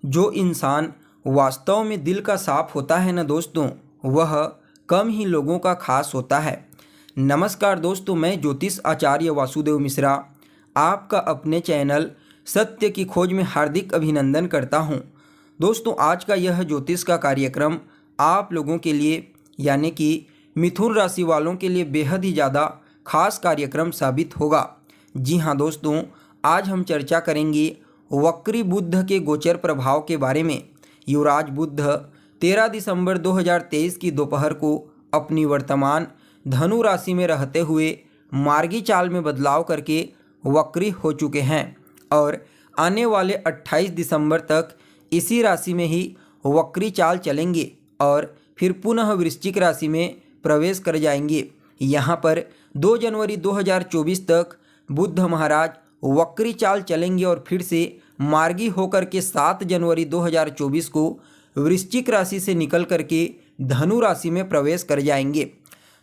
जो इंसान वास्तव में दिल का साफ होता है ना दोस्तों, वह कम ही लोगों का खास होता है। नमस्कार दोस्तों, मैं ज्योतिष आचार्य वासुदेव मिश्रा आपका अपने चैनल सत्य की खोज में हार्दिक अभिनंदन करता हूं। दोस्तों, आज का यह ज्योतिष का कार्यक्रम आप लोगों के लिए यानी कि मिथुन राशि वालों के लिए बेहद ही ज़्यादा खास कार्यक्रम साबित होगा। जी हाँ दोस्तों, आज हम चर्चा करेंगे वक्री बुध के गोचर प्रभाव के बारे में। युवराज बुध 13 दिसंबर 2023 की दोपहर को अपनी वर्तमान धनु राशि में रहते हुए मार्गी चाल में बदलाव करके वक्री हो चुके हैं और आने वाले 28 दिसंबर तक इसी राशि में ही वक्री चाल चलेंगे और फिर पुनः वृश्चिक राशि में प्रवेश कर जाएंगे। यहाँ पर 2 जनवरी 2024 तक बुध महाराज वक्री चाल चलेंगे और फिर से मार्गी होकर के 7 जनवरी 2024 को वृश्चिक राशि से निकल करके धनु राशि में प्रवेश कर जाएंगे।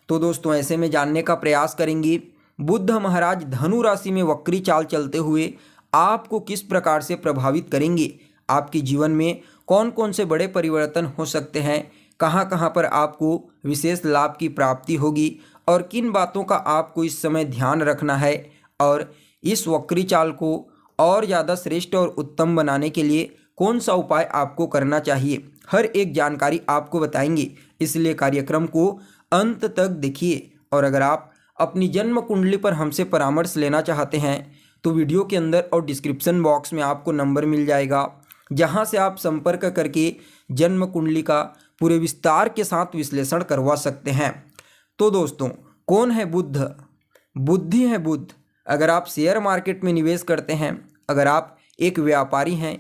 तो दोस्तों, ऐसे में जानने का प्रयास करेंगे बुध महाराज धनु राशि में वक्री चाल चलते हुए आपको किस प्रकार से प्रभावित करेंगे, आपके जीवन में कौन कौन से बड़े परिवर्तन हो सकते हैं, कहाँ कहाँ पर आपको विशेष लाभ की प्राप्ति होगी और किन बातों का आपको इस समय ध्यान रखना है और इस वक्री चाल को और ज़्यादा श्रेष्ठ और उत्तम बनाने के लिए कौन सा उपाय आपको करना चाहिए, हर एक जानकारी आपको बताएंगे। इसलिए कार्यक्रम को अंत तक देखिए। और अगर आप अपनी जन्म कुंडली पर हमसे परामर्श लेना चाहते हैं तो वीडियो के अंदर और डिस्क्रिप्शन बॉक्स में आपको नंबर मिल जाएगा, जहां से आप संपर्क करके जन्म कुंडली का पूरे विस्तार के साथ विश्लेषण करवा सकते हैं। तो दोस्तों, कौन है बुध? बुद्धि है बुध। अगर आप शेयर मार्केट में निवेश करते हैं, अगर आप एक व्यापारी हैं,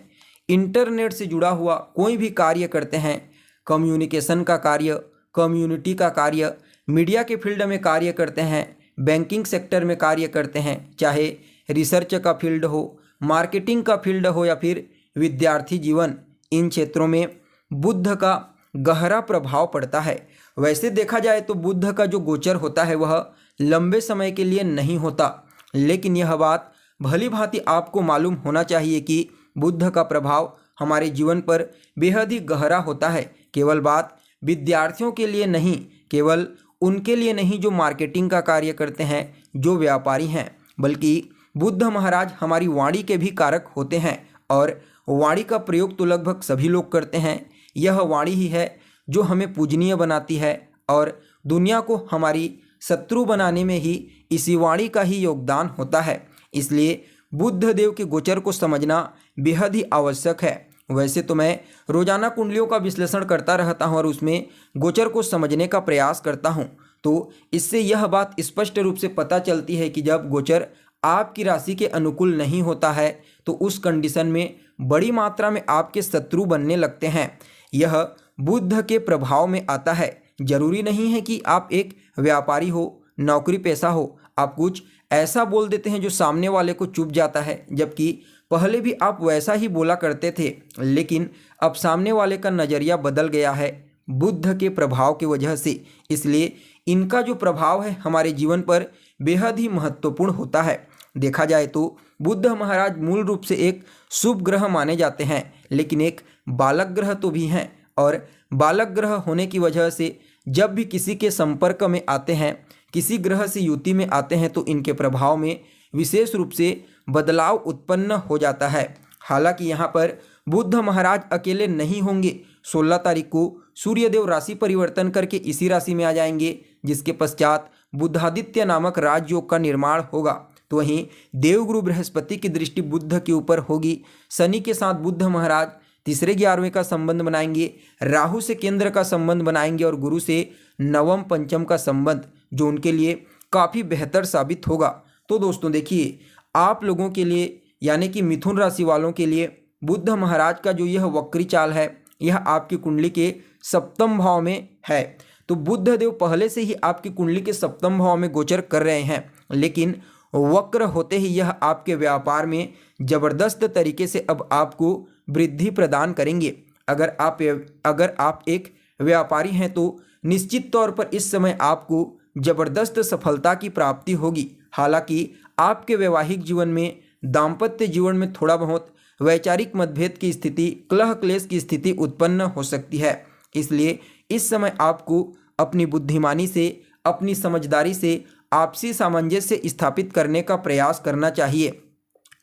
इंटरनेट से जुड़ा हुआ कोई भी कार्य करते हैं, कम्युनिकेशन का कार्य, कम्युनिटी का कार्य, मीडिया के फील्ड में कार्य करते हैं, बैंकिंग सेक्टर में कार्य करते हैं, चाहे रिसर्च का फील्ड हो, मार्केटिंग का फील्ड हो या फिर विद्यार्थी जीवन, इन क्षेत्रों में बुध का गहरा प्रभाव पड़ता है। वैसे देखा जाए तो बुध का जो गोचर होता है वह लंबे समय के लिए नहीं होता, लेकिन यह बात भली भांति आपको मालूम होना चाहिए कि बुध का प्रभाव हमारे जीवन पर बेहद ही गहरा होता है। केवल बात विद्यार्थियों के लिए नहीं, केवल उनके लिए नहीं जो मार्केटिंग का कार्य करते हैं, जो व्यापारी हैं, बल्कि बुध महाराज हमारी वाणी के भी कारक होते हैं और वाणी का प्रयोग तो लगभग सभी लोग करते हैं। यह वाणी ही है जो हमें पूजनीय बनाती है और दुनिया को हमारी शत्रु बनाने में ही इसी वाणी का ही योगदान होता है। इसलिए बुध देव के गोचर को समझना बेहद ही आवश्यक है। वैसे तो मैं रोजाना कुंडलियों का विश्लेषण करता रहता हूं और उसमें गोचर को समझने का प्रयास करता हूं, तो इससे यह बात स्पष्ट रूप से पता चलती है कि जब गोचर आपकी राशि के अनुकूल नहीं होता है तो उस कंडीशन में बड़ी मात्रा में आपके शत्रु बनने लगते हैं। यह बुध के प्रभाव में आता है। जरूरी नहीं है कि आप एक व्यापारी हो, नौकरी पेशा हो, आप कुछ ऐसा बोल देते हैं जो सामने वाले को चुभ जाता है, जबकि पहले भी आप वैसा ही बोला करते थे, लेकिन अब सामने वाले का नज़रिया बदल गया है बुध के प्रभाव की वजह से। इसलिए इनका जो प्रभाव है हमारे जीवन पर बेहद ही महत्वपूर्ण होता है। देखा जाए तो बुध महाराज मूल रूप से एक शुभ ग्रह माने जाते हैं, लेकिन एक बालक ग्रह तो भी हैं और बालक ग्रह होने की वजह से जब भी किसी के संपर्क में आते हैं, किसी ग्रह से युति में आते हैं, तो इनके प्रभाव में विशेष रूप से बदलाव उत्पन्न हो जाता है। हालांकि यहाँ पर बुध महाराज अकेले नहीं होंगे। 16 तारीख को सूर्यदेव राशि परिवर्तन करके इसी राशि में आ जाएंगे, जिसके पश्चात बुधादित्य नामक राजयोग का निर्माण होगा। तो वहीं देवगुरु बृहस्पति की दृष्टि बुध के ऊपर होगी। शनि के साथ बुध महाराज 3रे 11वें का संबंध बनाएंगे, राहु से केंद्र का संबंध बनाएंगे और गुरु से नवम पंचम का संबंध, जो उनके लिए काफ़ी बेहतर साबित होगा। तो दोस्तों देखिए, आप लोगों के लिए यानी कि मिथुन राशि वालों के लिए बुध महाराज का जो यह वक्री चाल है, यह आपकी कुंडली के 7वें भाव में है। तो बुध देव पहले से ही आपकी कुंडली के 7वें भाव में गोचर कर रहे हैं, लेकिन वक्र होते ही यह आपके व्यापार में जबरदस्त तरीके से अब आपको वृद्धि प्रदान करेंगे। अगर आप एक व्यापारी हैं तो निश्चित तौर पर इस समय आपको जबरदस्त सफलता की प्राप्ति होगी। हालांकि आपके वैवाहिक जीवन में, दाम्पत्य जीवन में थोड़ा बहुत वैचारिक मतभेद की स्थिति, कलह क्लेश की स्थिति उत्पन्न हो सकती है। इसलिए इस समय आपको अपनी बुद्धिमानी से, अपनी समझदारी से आपसी सामंजस्य स्थापित करने का प्रयास करना चाहिए।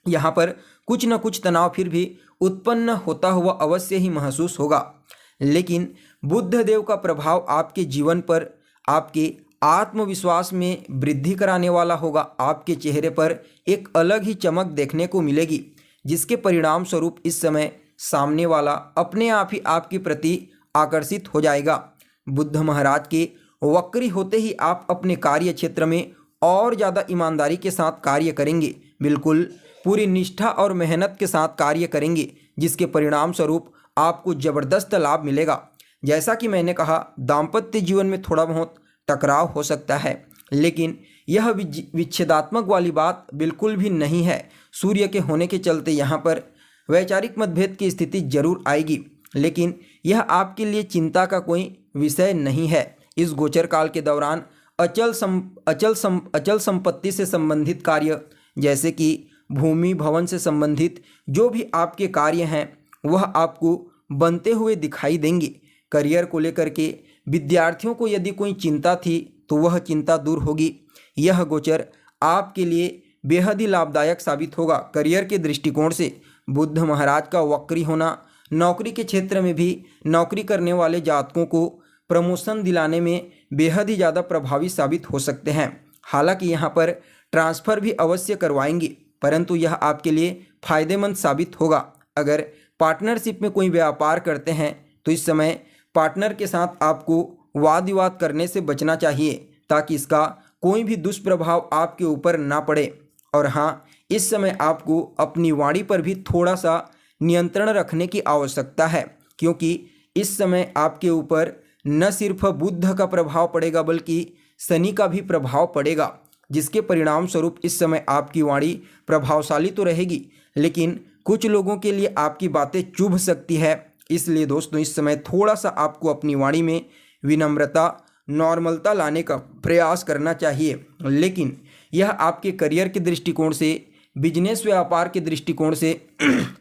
यहाँ पर कुछ न कुछ तनाव फिर भी उत्पन्न होता हुआ अवश्य ही महसूस होगा, लेकिन बुद्ध देव का प्रभाव आपके जीवन पर, आपके आत्मविश्वास में वृद्धि कराने वाला होगा। आपके चेहरे पर एक अलग ही चमक देखने को मिलेगी, जिसके परिणाम स्वरूप इस समय सामने वाला अपने आप ही आपके प्रति आकर्षित हो जाएगा। बुद्ध महाराज के वक्री होते ही आप अपने कार्य क्षेत्र में और ज़्यादा ईमानदारी के साथ कार्य करेंगे, बिल्कुल पूरी निष्ठा और मेहनत के साथ कार्य करेंगे, जिसके परिणाम स्वरूप आपको ज़बरदस्त लाभ मिलेगा। जैसा कि मैंने कहा, दाम्पत्य जीवन में थोड़ा बहुत टकराव हो सकता है, लेकिन यह विच्छेदात्मक वाली बात बिल्कुल भी नहीं है। सूर्य के होने के चलते यहाँ पर वैचारिक मतभेद की स्थिति जरूर आएगी, लेकिन यह आपके लिए चिंता का कोई विषय नहीं है। इस गोचर काल के दौरान अचल संपत्ति से संबंधित कार्य, जैसे कि भूमि भवन से संबंधित जो भी आपके कार्य हैं, वह आपको बनते हुए दिखाई देंगे। करियर को लेकर के विद्यार्थियों को यदि कोई चिंता थी तो वह चिंता दूर होगी। यह गोचर आपके लिए बेहद ही लाभदायक साबित होगा। करियर के दृष्टिकोण से बुद्ध महाराज का वक्री होना नौकरी के क्षेत्र में भी नौकरी करने वाले जातकों को प्रमोशन दिलाने में बेहद ही ज़्यादा प्रभावी साबित हो सकते हैं। हालांकि यहाँ पर ट्रांसफ़र भी अवश्य करवाएंगे, परंतु यह आपके लिए फ़ायदेमंद साबित होगा। अगर पार्टनरशिप में कोई व्यापार करते हैं तो इस समय पार्टनर के साथ आपको वाद विवाद करने से बचना चाहिए, ताकि इसका कोई भी दुष्प्रभाव आपके ऊपर ना पड़े। और हाँ, इस समय आपको अपनी वाणी पर भी थोड़ा सा नियंत्रण रखने की आवश्यकता है, क्योंकि इस समय आपके ऊपर न सिर्फ बुद्ध का प्रभाव पड़ेगा बल्कि शनि का भी प्रभाव पड़ेगा, जिसके परिणाम स्वरूप इस समय आपकी वाणी प्रभावशाली तो रहेगी, लेकिन कुछ लोगों के लिए आपकी बातें चुभ सकती है। इसलिए दोस्तों, इस समय थोड़ा सा आपको अपनी वाणी में विनम्रता, नॉर्मलता लाने का प्रयास करना चाहिए। लेकिन यह आपके करियर के दृष्टिकोण से, बिजनेस व्यापार के दृष्टिकोण से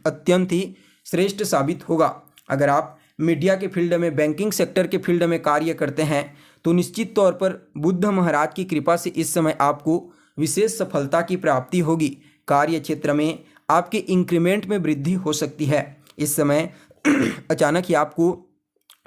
अत्यंत ही श्रेष्ठ साबित होगा। अगर आप मीडिया के फील्ड में, बैंकिंग सेक्टर के फील्ड में कार्य करते हैं तो निश्चित तौर पर बुद्ध महाराज की कृपा से इस समय आपको विशेष सफलता की प्राप्ति होगी। कार्य क्षेत्र में आपके इंक्रीमेंट में वृद्धि हो सकती है। इस समय अचानक ही आपको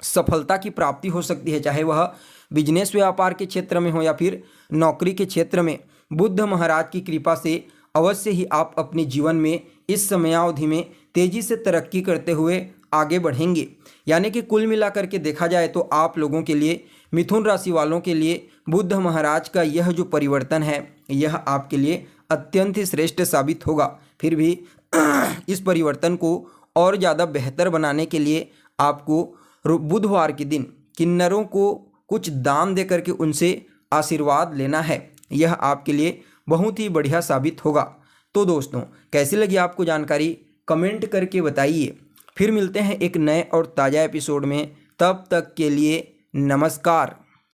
सफलता की प्राप्ति हो सकती है, चाहे वह बिजनेस व्यापार के क्षेत्र में हो या फिर नौकरी के क्षेत्र में। बुद्ध महाराज की कृपा से अवश्य ही आप अपने जीवन में इस समयावधि में तेजी से तरक्की करते हुए आगे बढ़ेंगे। यानी कि कुल मिलाकर के देखा जाए तो आप लोगों के लिए, मिथुन राशि वालों के लिए बुद्ध महाराज का यह जो परिवर्तन है, यह आपके लिए अत्यंत ही श्रेष्ठ साबित होगा। फिर भी इस परिवर्तन को और ज़्यादा बेहतर बनाने के लिए आपको बुधवार के दिन किन्नरों को कुछ दान दे करके उनसे आशीर्वाद लेना है। यह आपके लिए बहुत ही बढ़िया साबित होगा। तो दोस्तों, कैसी लगी आपको जानकारी, कमेंट करके बताइए। फिर मिलते हैं एक नए और ताज़ा एपिसोड में। तब तक के लिए नमस्कार।